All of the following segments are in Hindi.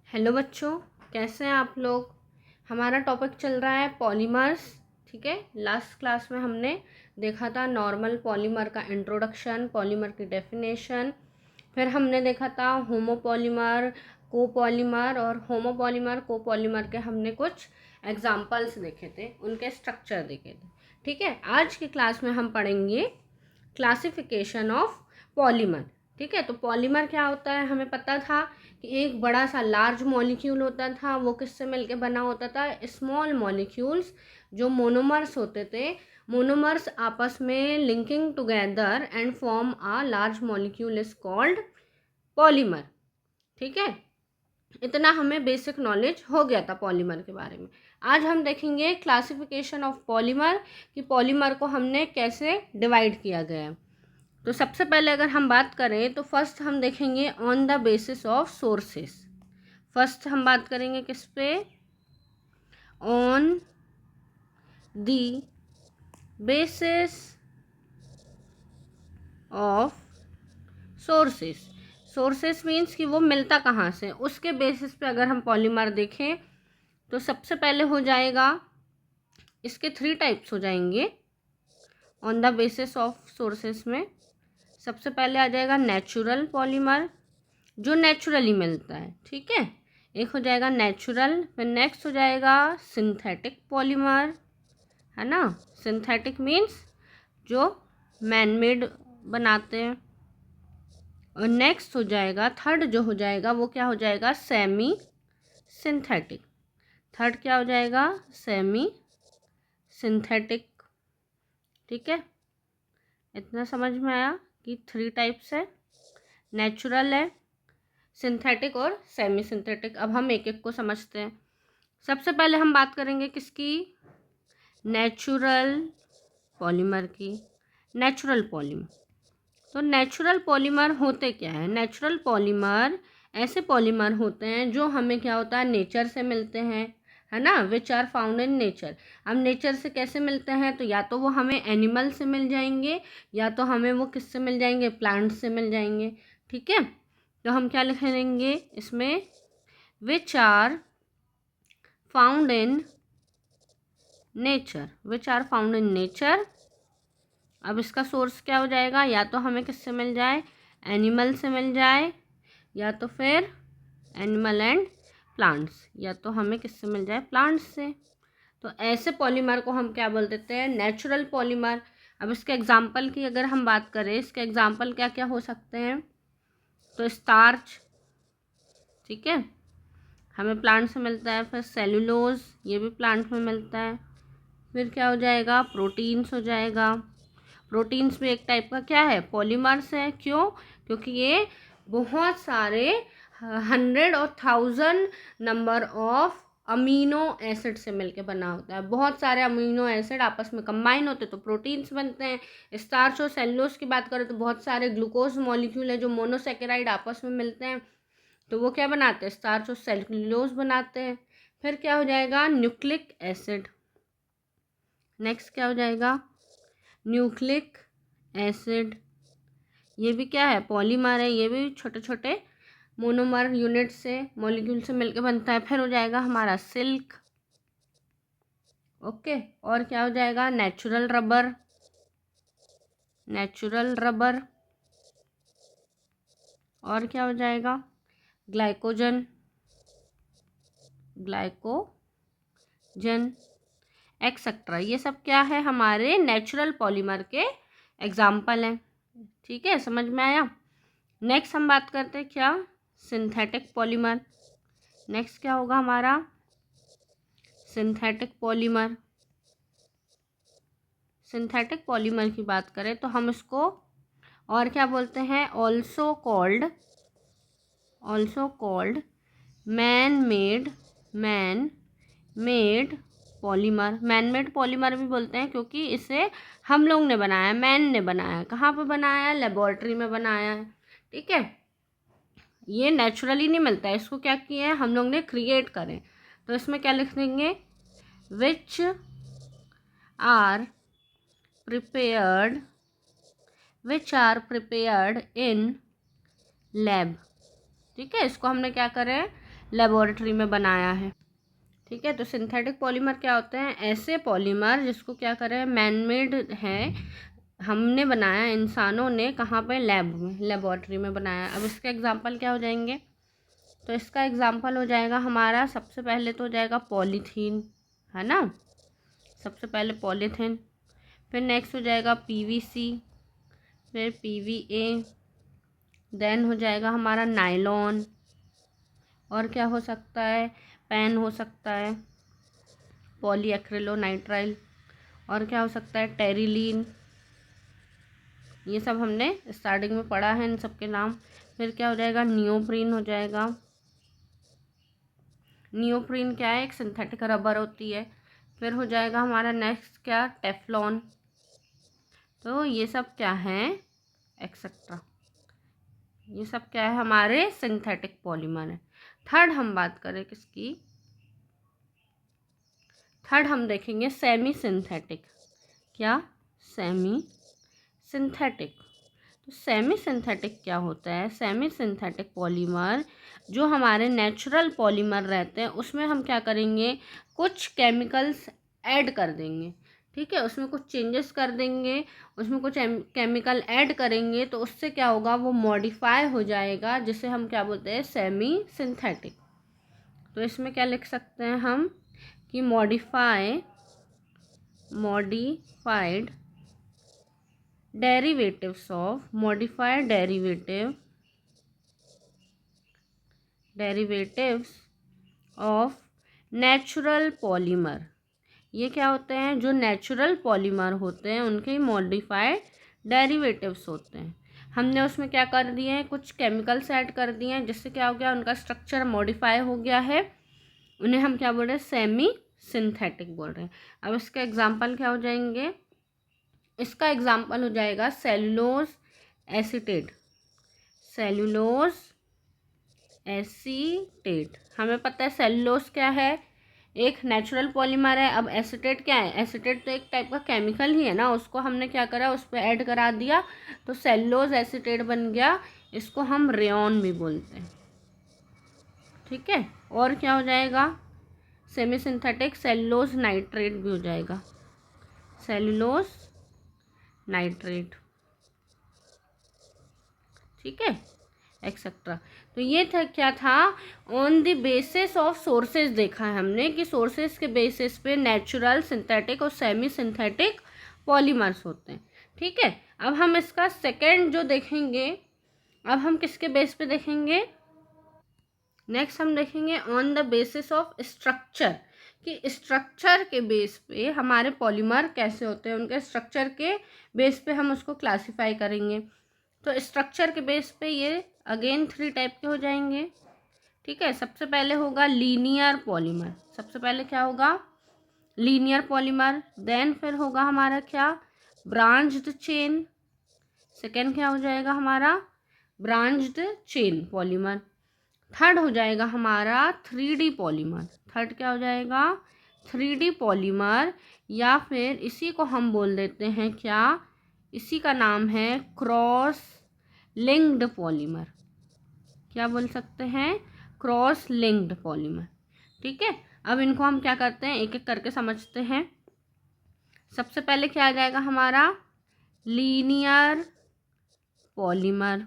हेलो बच्चों, कैसे हैं आप लोग। हमारा टॉपिक चल रहा है पॉलीमर्स। ठीक है, लास्ट क्लास में हमने देखा था नॉर्मल पॉलीमर का इंट्रोडक्शन, पॉलीमर की डेफिनेशन। फिर हमने देखा था होमोपॉलीमर, कोपॉलीमर और होमोपॉलीमर कोपॉलीमर के हमने कुछ एग्जाम्पल्स देखे थे, उनके स्ट्रक्चर देखे थे। ठीक है, आज की क्लास में हम पढ़ेंगे क्लासिफिकेशन ऑफ पॉलीमर। ठीक है, तो पॉलीमर क्या होता है, हमें पता था कि एक बड़ा सा लार्ज मॉलिक्यूल होता था, वो किससे मिलके बना होता था, स्मॉल मॉलिक्यूल्स जो मोनोमर्स होते थे। मोनोमर्स आपस में linking together and form a large molecule is called polymer. ठीक है, इतना हमें बेसिक नॉलेज हो गया था पॉलीमर के बारे में। आज हम देखेंगे क्लासिफिकेशन ऑफ पॉलीमर, कि पॉलीमर को हमने कैसे डिवाइड किया गया है। तो सबसे पहले अगर हम बात करें तो फर्स्ट हम देखेंगे on the basis of sources. First हम बात करेंगे किस पे, on the basis of sources. Sources means कि वो मिलता कहाँ से, उसके बेसिस पे अगर हम पॉलीमर देखें तो सबसे पहले हो जाएगा, इसके 3 टाइप्स हो जाएंगे on the basis of sources में। सबसे पहले आ जाएगा नेचुरल पॉलीमर, जो नेचुरली मिलता है। ठीक है, एक हो जाएगा नेचुरल। फिर नेक्स्ट हो जाएगा सिंथेटिक पॉलीमर, है ना। सिंथेटिक मीन्स जो मैनमेड बनाते हैं। और नेक्स्ट हो जाएगा, थर्ड जो हो जाएगा वो क्या हो जाएगा, सेमी सिंथेटिक। थर्ड क्या हो जाएगा, सेमी सिंथेटिक। ठीक है, इतना समझ में आया कि 3 टाइप्स है, नेचुरल है, सिंथेटिक और सेमी सिंथेटिक। अब हम एक एक को समझते हैं। सबसे पहले हम बात करेंगे किसकी, नेचुरल पॉलीमर की। नेचुरल पॉलीमर, तो नेचुरल पॉलीमर होते क्या है। नेचुरल पॉलीमर ऐसे पॉलीमर होते हैं जो हमें क्या होता है, नेचर से मिलते हैं, है ना, which are found in nature. अब नेचर से कैसे मिलते हैं, तो या तो वो हमें एनिमल से मिल जाएंगे, या तो हमें वो किससे मिल जाएंगे, प्लांट से मिल जाएंगे। ठीक है, तो हम क्या लिखेंगे इसमें, which are found in nature, which are found in nature. अब इसका सोर्स क्या हो जाएगा, या तो हमें किससे मिल जाए, एनिमल से मिल जाए, या तो फिर एनिमल एंड प्लांट्स, या तो हमें किससे मिल जाए, प्लांट्स से। तो ऐसे पॉलीमर को हम क्या बोल देते हैं, नेचुरल पॉलीमर। अब इसके एग्जाम्पल की अगर हम बात करें, इसके एग्जाम्पल क्या क्या हो सकते हैं, तो स्टार्च, ठीक है, हमें प्लांट से मिलता है। फिर सेलुलोज, ये भी प्लांट में मिलता है। फिर क्या हो जाएगा, प्रोटीन्स हो जाएगा। प्रोटीन्स भी एक टाइप का क्या है, पॉलीमर्स है। क्यों, क्योंकि ये बहुत सारे 100 और 1000 नंबर ऑफ अमीनो एसिड से मिलके बना होता है। बहुत सारे अमीनो एसिड आपस में कंबाइन होते हैं तो प्रोटीन्स बनते हैं। स्टार्च और सेलुलोज की बात करें तो बहुत सारे ग्लूकोज मॉलिक्यूल है जो मोनोसेकेराइड आपस में मिलते हैं, तो वो क्या बनाते हैं, स्टार्च और सेलुलोज बनाते हैं। फिर क्या हो जाएगा, न्यूक्लिक एसिड। नेक्स्ट क्या हो जाएगा, न्यूक्लिक एसिड, ये भी क्या है, पॉलीमर है। ये भी छोटे छोटे मोनोमर यूनिट से, मॉलिक्यूल से मिलकर बनता है। फिर हो जाएगा हमारा सिल्क, ओके। और क्या हो जाएगा, नेचुरल रबर, नेचुरल रबर। और क्या हो जाएगा, ग्लाइकोजन, ग्लाइकोजन एक्सेट्रा। ये सब क्या है, हमारे नेचुरल पॉलीमर के एग्जाम्पल हैं। ठीक है, समझ में आया। नेक्स्ट हम बात करते हैं क्या, सिंथेटिक पॉलीमर। नेक्स्ट क्या होगा हमारा, सिंथेटिक पॉलीमर। सिंथेटिक पॉलीमर की बात करें तो हम इसको और क्या बोलते हैं, also called man made polymer. Man made polymer भी बोलते हैं क्योंकि इसे हम लोग ने बनाया, मैन ने बनाया। कहाँ पे बनाया है, लेबोरेटरी में बनाया है। ठीक है, ये नेचुरली नहीं मिलता है, इसको क्या किया है, हम लोग ने क्रिएट करें। तो इसमें क्या लिख देंगे, which are prepared in lab. ठीक है, इसको हमने क्या करें, लेबोरेटरी में बनाया है। ठीक है, तो सिंथेटिक पॉलीमर क्या होते हैं? ऐसे पॉलीमर जिसको क्या करें, मैन मेड है, हमने बनाया, इंसानों ने कहाँ पे, लैब में, लेबोरेटरी में बनाया। अब इसके एग्जांपल क्या हो जाएंगे? तो इसका एग्जांपल हो जाएगा हमारा, सबसे पहले तो हो जाएगा पॉलीथीन, है ना, सबसे पहले पॉलीथीन, फिर नेक्स्ट हो जाएगा पीवीसी, फिर पीवीए, देन हो जाएगा हमारा नायलॉन, और क्या हो सकता है, पेन हो सकता है, पॉलीएक्रिलोनाइट्राइल, और क्या हो सकता है, टेरिलीन। ये सब हमने स्टार्टिंग में पढ़ा है इन सब के नाम। फिर क्या हो जाएगा, नियोप्रीन हो जाएगा। नियोप्रीन क्या है? एक सिंथेटिक रबर होती है। फिर हो जाएगा हमारा नेक्स्ट क्या, टेफ्लॉन। तो ये सब क्या है, एक्सेट्रा, ये सब क्या है, हमारे सिंथेटिक पॉलीमर है। थर्ड हम बात करें किसकी, थर्ड हम देखेंगे सेमी सिंथेटिक। क्या? Semi synthetic. तो सेमी सिंथेटिक क्या होता है? सेमी सिंथेटिक पॉलीमर जो हमारे नेचुरल पॉलीमर रहते हैं उसमें हम क्या करेंगे, कुछ केमिकल्स ऐड कर देंगे। ठीक है, उसमें कुछ चेंजेस कर देंगे, उसमें कुछ केमिकल ऐड करेंगे, तो उससे क्या होगा, वो मॉडिफाई हो जाएगा, जिसे हम क्या बोलते हैं, सेमी सिंथेटिक। तो इसमें क्या लिख सकते हैं हम कि modified derivatives of modified derivatives of natural polymer। ये क्या होते हैं, जो नेचुरल पॉलीमर होते हैं उनके मॉडिफाइड डेरिवेटिव्स होते हैं। हमने उसमें क्या कर दिए हैं, कुछ केमिकल्स ऐड कर दिए हैं, जिससे क्या हो गया, उनका स्ट्रक्चर मॉडिफाई हो गया है। उन्हें हम क्या बोल रहे हैं, सेमी सिंथेटिक बोल रहे हैं। अब इसके एग्जांपल क्या हो जाएंगे, इसका एग्जाम्पल हो जाएगा सेलुलोज एसीटेट। सेलुलोज एसीटेट, हमें पता है सेलुलोज क्या है, एक नेचुरल पॉलीमर है। अब एसीटेट क्या है, एसीटेट तो एक टाइप का केमिकल ही है ना, उसको हमने क्या करा, उस पर ऐड करा दिया, तो सेलुलोज एसीटेट बन गया। इसको हम रेयॉन भी बोलते हैं। ठीक है, और क्या हो जाएगा, सेमी सिंथेटिक सेलुलोज नाइट्रेट भी हो जाएगा, सेलुलोज नाइट्रेट। ठीक है, एक्सेट्रा। तो ये था, क्या था, on the basis of sources देखा है हमने कि सोर्सेज के बेसिस पे नेचुरल, सिंथेटिक और सेमी सिंथेटिक पॉलीमर्स होते हैं। ठीक है, अब हम इसका सेकंड जो देखेंगे, अब हम किसके बेस पे देखेंगे, नेक्स्ट हम देखेंगे on the basis of structure, कि स्ट्रक्चर के बेस पे हमारे पॉलीमर कैसे होते हैं, उनके स्ट्रक्चर के बेस पे हम उसको क्लासीफाई करेंगे। तो स्ट्रक्चर के बेस पे ये अगेन 3 टाइप के हो जाएंगे। ठीक है, सबसे पहले होगा लीनियर पॉलीमर, सबसे पहले क्या होगा, लीनियर पॉलीमर। देन फिर होगा हमारा क्या, ब्रांच्ड चेन। सेकेंड क्या हो जाएगा हमारा, ब्रांच्ड चेन पॉलीमर। थर्ड हो जाएगा हमारा 3D पॉलीमर। थर्ड क्या हो जाएगा, 3D पॉलीमर, या फिर इसी को हम बोल देते हैं क्या, इसी का नाम है क्रॉस लिंक्ड पॉलीमर। क्या बोल सकते हैं, क्रॉस लिंक्ड पॉलीमर। ठीक है, अब इनको हम क्या करते हैं, एक एक करके समझते हैं। सबसे पहले क्या आ जाएगा हमारा, लीनियर पॉलीमर।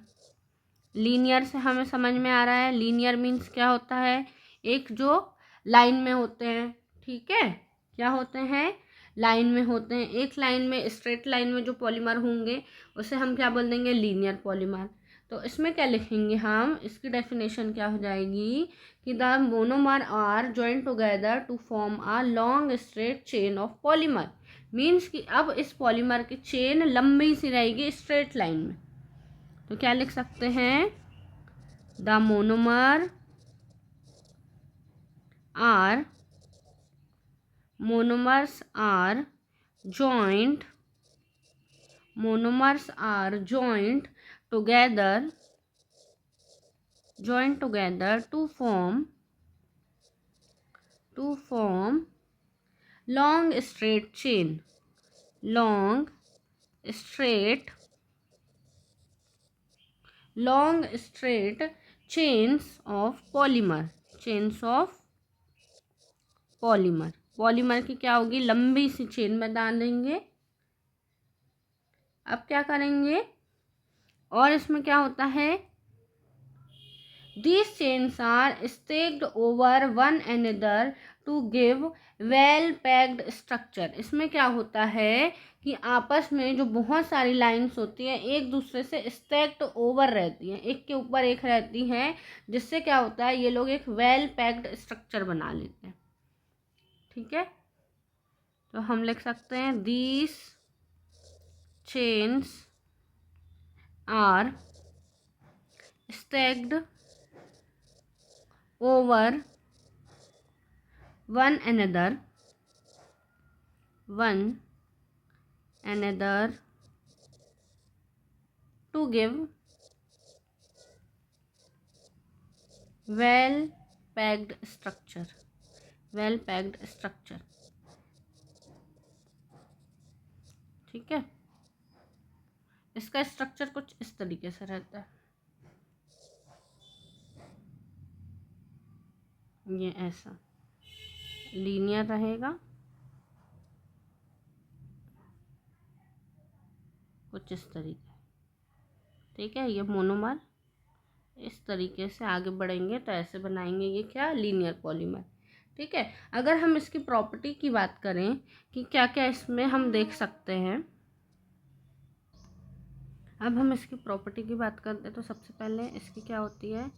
लीनियर से हमें समझ में आ रहा है, लीनियर मीन्स क्या होता है, एक जो लाइन में होते हैं। ठीक है, क्या होते हैं, लाइन में होते हैं, एक लाइन में, स्ट्रेट लाइन में जो पॉलीमर होंगे उसे हम क्या बोल देंगे, लीनियर पॉलीमर। तो इसमें क्या लिखेंगे हम, इसकी डेफिनेशन क्या हो जाएगी कि the monomer are joint together to form a long straight chain of polymer. Means कि अब इस पॉलीमर की चेन लंबी सी रहेगी स्ट्रेट लाइन में। तो क्या लिख सकते हैं, the monomer are monomers are joined monomers are joined together to form long straight chain, long straight long straight chains of polymer। Chains of polymer. Polymer की क्या होगी, लंबी सी चेन बना देंगे। अब क्या करेंगे, और इसमें क्या होता है, these chains are stacked over one another to give well packed structure। इसमें क्या होता है कि आपस में जो बहुत सारी लाइंस होती हैं एक दूसरे से स्टैक्ड ओवर रहती हैं, एक के ऊपर एक रहती हैं, जिससे क्या होता है ये लोग एक वेल पैक्ड स्ट्रक्चर बना लेते हैं। ठीक है, तो हम लिख सकते हैं these chains are stacked over one another to give well packed structure। ठीक है, इसका स्ट्रक्चर कुछ इस तरीके से रहता है, ये ऐसा लीनियर रहेगा, कुछ इस तरीके। ठीक है, ये मोनोमर इस तरीके से आगे बढ़ेंगे तो ऐसे बनाएंगे, ये क्या, लीनियर पॉलीमर। ठीक है, अगर हम इसकी प्रॉपर्टी की बात करें कि क्या क्या इसमें हम देख सकते हैं, अब हम इसकी प्रॉपर्टी की बात करते हैं तो सबसे पहले इसकी क्या होती है,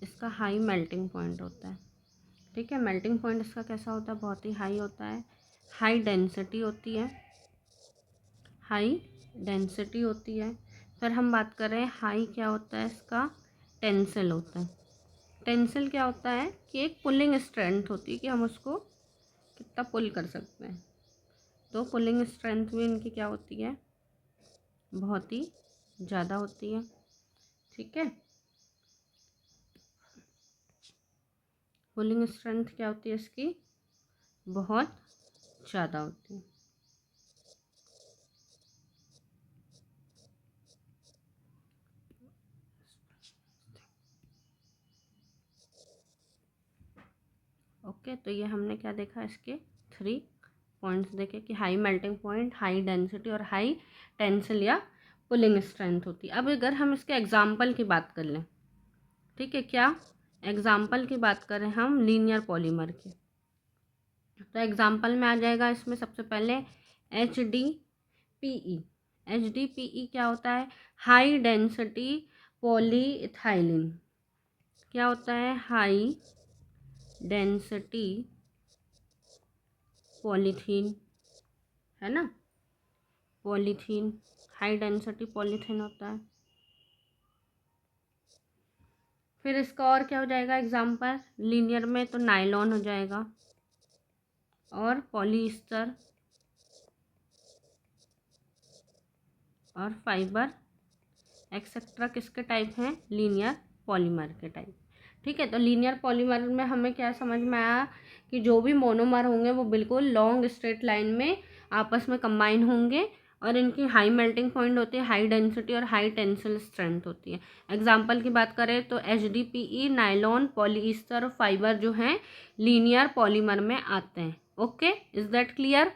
इसका हाई मेल्टिंग पॉइंट होता है। ठीक है, मेल्टिंग पॉइंट इसका कैसा होता है, बहुत ही हाई होता है, हाई डेंसिटी होती है। फिर हम बात करें हाई क्या होता है, इसका टेंसिल होता है। टेंसिल क्या होता है कि एक पुलिंग स्ट्रेंथ होती है कि हम उसको कितना पुल कर सकते हैं, तो पुलिंग स्ट्रेंथ भी इनकी क्या होती है, बहुत ही ज़्यादा होती है। ठीक है, पुलिंग स्ट्रेंथ क्या होती है इसकी, बहुत ज़्यादा होती है। ओके, तो ये हमने क्या देखा, इसके 3 पॉइंट्स देखे कि high melting point, high density और हाई टेंसिल या पुलिंग स्ट्रेंथ होती है। अब अगर हम इसके एग्जाम्पल की बात कर लें, ठीक है, क्या एग्जाम्पल की बात करें हम लीनियर पॉलीमर की, तो एग्जाम्पल में आ जाएगा इसमें सबसे पहले HDPE क्या होता है, हाई डेंसिटी पॉलीइथाइलिन। क्या होता है, हाई डेंसिटी पॉलीथीन, है ना, पॉलीथीन, हाई डेंसिटी पॉलीथीन होता है। फिर इसका और क्या हो जाएगा एग्जाम्पल, लीनियर में तो नायलॉन हो जाएगा, और पॉलीस्टर और फाइबर एक्सेट्रा किसके टाइप हैं, लीनियर पॉलीमर के टाइप। ठीक है, तो लीनियर पॉलीमर में हमें क्या समझ में आया कि जो भी मोनोमर होंगे वो बिल्कुल लॉन्ग स्ट्रेट लाइन में आपस में कंबाइन होंगे, और इनकी हाई मेल्टिंग पॉइंट होती है, हाई डेंसिटी और हाई टेंसिल स्ट्रेंथ होती है। एग्जाम्पल की बात करें तो HDPE, नायलॉन, पॉलीस्टर और फाइबर जो हैं लीनियर पॉलीमर में आते हैं। Okay, is that clear.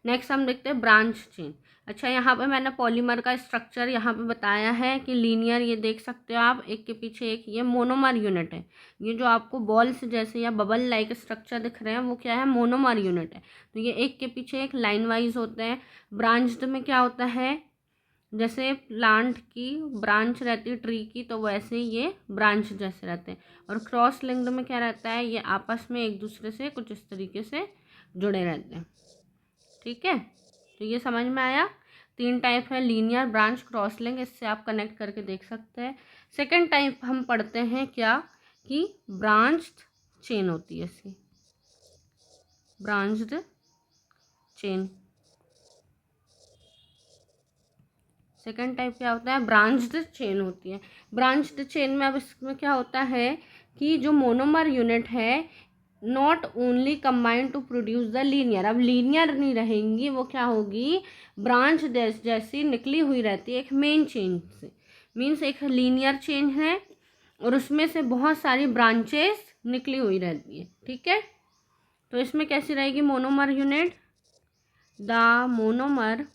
Next हम देखते हैं ब्रांच चेन। अच्छा, यहाँ पे मैंने पॉलीमर का स्ट्रक्चर यहाँ पे बताया है कि लीनियर, ये देख सकते हो आप, एक के पीछे एक, ये मोनोमर यूनिट है। ये जो आपको बॉल्स जैसे या बबल लाइक स्ट्रक्चर दिख रहे हैं वो क्या है, मोनोमर यूनिट है। तो ये एक के पीछे एक लाइन वाइज होते हैं। ब्रांच्ड में क्या होता है, जैसे प्लांट की ब्रांच रहती है ट्री की, तो वैसे ये ब्रांच जैसे रहते हैं। और क्रॉस लिंक्ड में क्या रहता है, ये आपस में एक दूसरे से कुछ इस तरीके से जुड़े रहते हैं। ठीक है, तो ये समझ में आया। 3 टाइप है, लीनियर, ब्रांच, क्रॉस लिंक, इससे आप कनेक्ट करके देख सकते हैं। सेकंड टाइप हम पढ़ते हैं क्या, कि ब्रांच्ड चेन होती है इसकी, ब्रांच्ड चेन। सेकंड टाइप क्या होता है, ब्रांच्ड चेन होती है। ब्रांच्ड चेन में अब इसमें क्या होता है कि जो मोनोमर यूनिट है not only combine to produce the linear, अब लीनियर नहीं रहेंगी, वो क्या होगी, ब्रांच जैसी निकली हुई रहती है एक मेन चेन से। मीन्स एक लीनियर चेन है और उसमें से बहुत सारी ब्रांचेस निकली हुई रहती है, ठीक है। तो इसमें कैसी रहेगी monomer unit, the monomer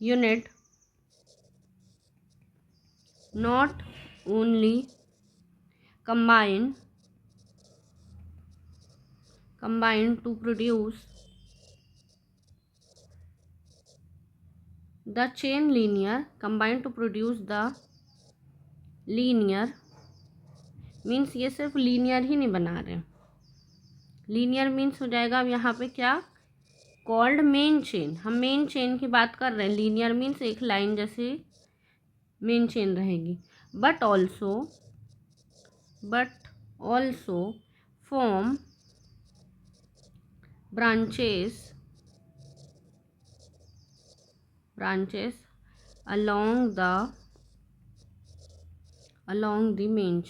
unit not only combine to produce the chain linear, combine to produce the linear means ये सिर्फ लीनियर ही नहीं बना रहे, लीनियर मीन्स हो जाएगा अब यहाँ पे क्या कॉल्ड मेन चेन, हम मेन चेन की बात कर रहे हैं। लीनियर मीन्स एक लाइन जैसे मेन चेन रहेगी। But also form branches along the main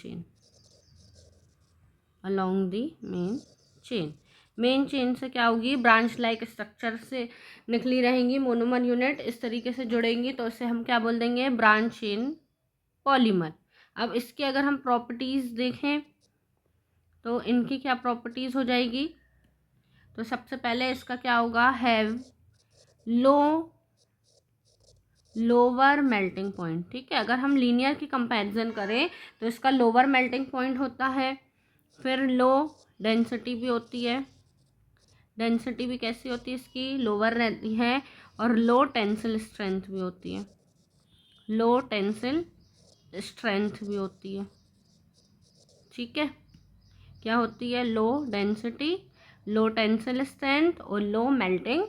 chain, main chain से क्या होगी ब्रांच लाइक स्ट्रक्चर से निकली रहेंगी मोनोमर यूनिट, इस तरीके से जुड़ेंगी तो इसे हम क्या बोल देंगे ब्रांच चेन पॉलीमर। अब इसके अगर हम प्रॉपर्टीज़ देखें तो इनकी क्या प्रॉपर्टीज़ हो जाएगी, तो सबसे पहले इसका क्या होगा हैव लोअर मेल्टिंग पॉइंट, ठीक है। अगर हम लीनियर की कंपैरिजन करें तो इसका लोअर मेल्टिंग पॉइंट होता है, फिर लो डेंसिटी भी होती है, डेंसिटी भी कैसी होती है इसकी लोअर रहती है, और लो टेंसिल स्ट्रेंथ भी होती है, लो टेंसिल स्ट्रेंथ भी होती है, ठीक है। क्या होती है लो डेंसिटी, लो टेंसिल स्ट्रेंथ और लो मेल्टिंग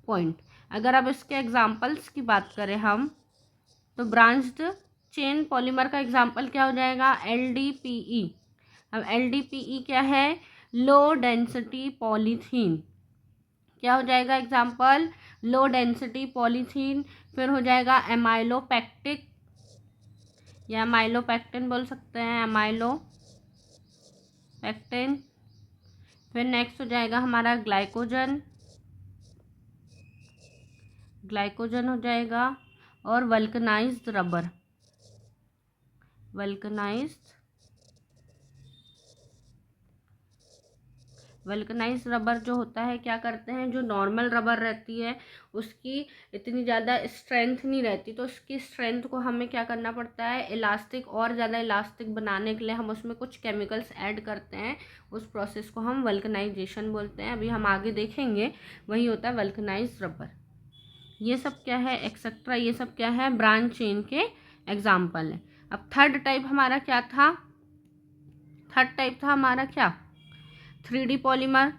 पॉइंट। अगर अब इसके एग्जांपल्स की बात करें हम तो ब्रांच्ड चेन पॉलीमर का एग्जांपल क्या हो जाएगा LDPE। अब LDPE क्या है लो डेंसिटी पॉलीथीन, क्या हो जाएगा एग्जांपल लो डेंसिटी पॉलीथीन। फिर हो जाएगा एमाइलोपेक्टिक या एमाइलोपेक्टिन बोल सकते हैं, एमाइलोपेक्टिन। फिर नेक्स्ट हो जाएगा हमारा ग्लाइकोजन हो जाएगा, और वल्कनाइज्ड रबर, वल्कनाइज्ड रबर जो होता है क्या करते हैं, जो नॉर्मल रबर रहती है उसकी इतनी ज़्यादा स्ट्रेंथ नहीं रहती, तो उसकी स्ट्रेंथ को हमें क्या करना पड़ता है इलास्टिक, और ज़्यादा इलास्टिक बनाने के लिए हम उसमें कुछ केमिकल्स ऐड करते हैं, उस प्रोसेस को हम वल्कनाइजेशन बोलते हैं। अभी हम आगे देखेंगे वही होता है वल्कनाइज्ड रबर। ये सब क्या है एक्सेट्रा, ये सब क्या है ब्रांच चेन के एग्जाम्पल है। अब थर्ड टाइप हमारा क्या था, थर्ड टाइप था हमारा क्या 3D पॉलीमर,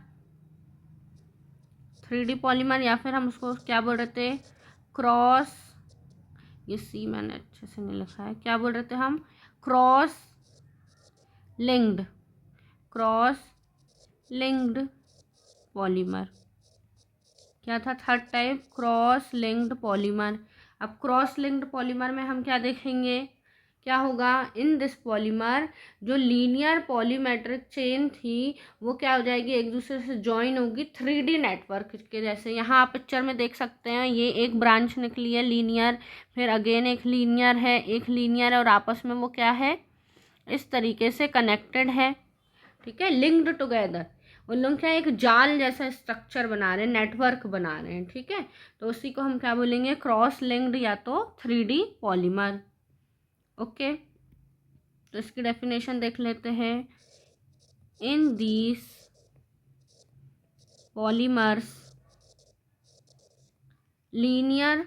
3D पॉलीमर, या फिर हम उसको क्या बोल रहे थे क्रॉस, ये सी मैंने अच्छे से नहीं लिखा है, क्या बोल रहे थे हम क्रॉस लिंक्ड पॉलीमर। क्या था third type cross linked polymer. अब क्रॉस लिंक्ड पॉलीमर में हम क्या देखेंगे, क्या होगा इन दिस पॉलीमर जो लीनियर पॉलीमेट्रिक चेन थी वो क्या हो जाएगी एक दूसरे से ज्वाइन होगी 3D नेटवर्क के जैसे। यहाँ आप पिक्चर में देख सकते हैं ये एक ब्रांच निकली है लीनियर, फिर अगेन एक लीनियर है, और आपस में वो क्या है इस तरीके से कनेक्टेड है, ठीक है, लिंक्ड टुगेदर। उन लोग क्या एक जाल जैसा स्ट्रक्चर बना रहे हैं, नेटवर्क बना रहे हैं, ठीक है। तो उसी को हम क्या बोलेंगे क्रॉस लिंक्ड या तो 3D पॉलीमर। ओके, तो इसकी डेफिनेशन देख लेते हैं। In these polymers linear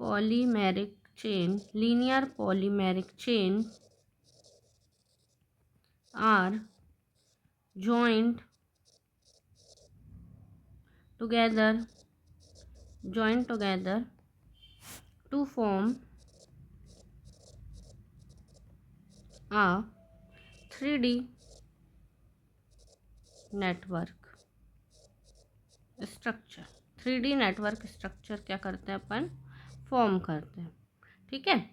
polymeric chain are joined together to form a 3D network structure। 3D network structure क्या करते हैं अपन फॉर्म करते हैं, ठीक है।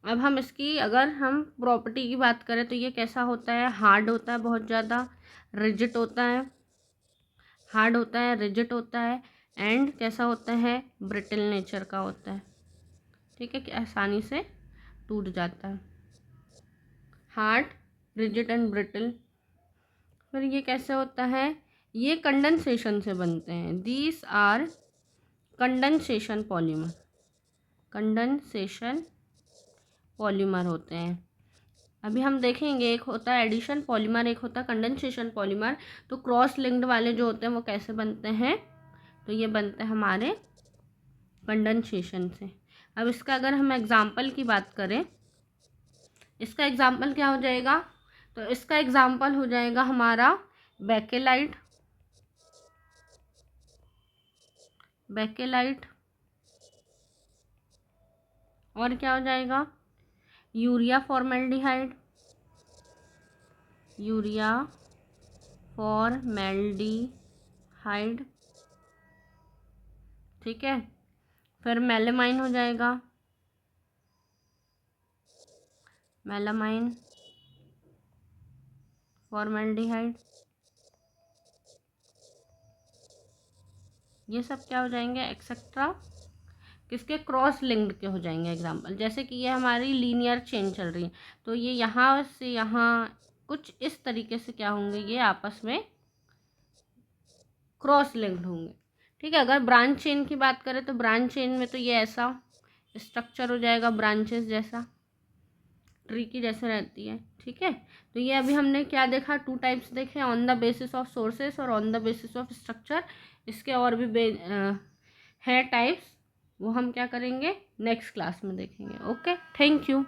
अब हम इसकी अगर हम प्रॉपर्टी की बात करें तो ये कैसा होता है हार्ड होता है, बहुत ज़्यादा रिजिड होता है, हार्ड होता है, रिजिड होता है, एंड कैसा होता है ब्रिटल नेचर का होता है, ठीक है, कि आसानी से टूट जाता है। Hard, rigid and brittle. फिर ये कैसे होता है, ये कंडेंसेशन से बनते हैं। These are condensation polymer, condensation polymer होते हैं। अभी हम देखेंगे, एक होता है एडिशन पॉलीमर, एक होता है कंडेंसेशन पॉलीमर। तो क्रॉस लिंक्ड वाले जो होते हैं वो कैसे बनते हैं, तो ये बनते हैं हमारे कंडेंसेशन से। अब इसका अगर हम एग्जाम्पल की बात करें, इसका एग्जाम्पल क्या हो जाएगा, तो इसका एग्जाम्पल हो जाएगा हमारा बेकेलाइट, बेकेलाइट, और क्या हो जाएगा, यूरिया फॉर्मेल्डिहाइड, यूरिया फॉर्मेल्डिहाइड, ठीक है। फिर मेलामाइन हो जाएगा, मेलामाइन फॉर्मेल्डिहाइड। ये सब क्या हो जाएंगे, एक्सेट्रा, किसके, क्रॉस लिंक्ड के हो जाएंगे एग्जाम्पल। जैसे कि ये हमारी लीनियर चेन चल रही है, तो ये यहाँ से यहाँ कुछ इस तरीके से क्या होंगे, ये आपस में क्रॉस लिंक्ड होंगे, ठीक है। अगर ब्रांच चेन की बात करें तो ब्रांच चेन में तो ये ऐसा स्ट्रक्चर हो जाएगा, ब्रांचेस जैसा, ट्री की जैसे रहती है, ठीक है। तो ये अभी हमने क्या देखा, 2 टाइप्स देखे, on the basis of sources और on the basis of structure. इसके और भी है टाइप्स, वो हम क्या करेंगे, नेक्स्ट क्लास में देखेंगे। Okay, thank you.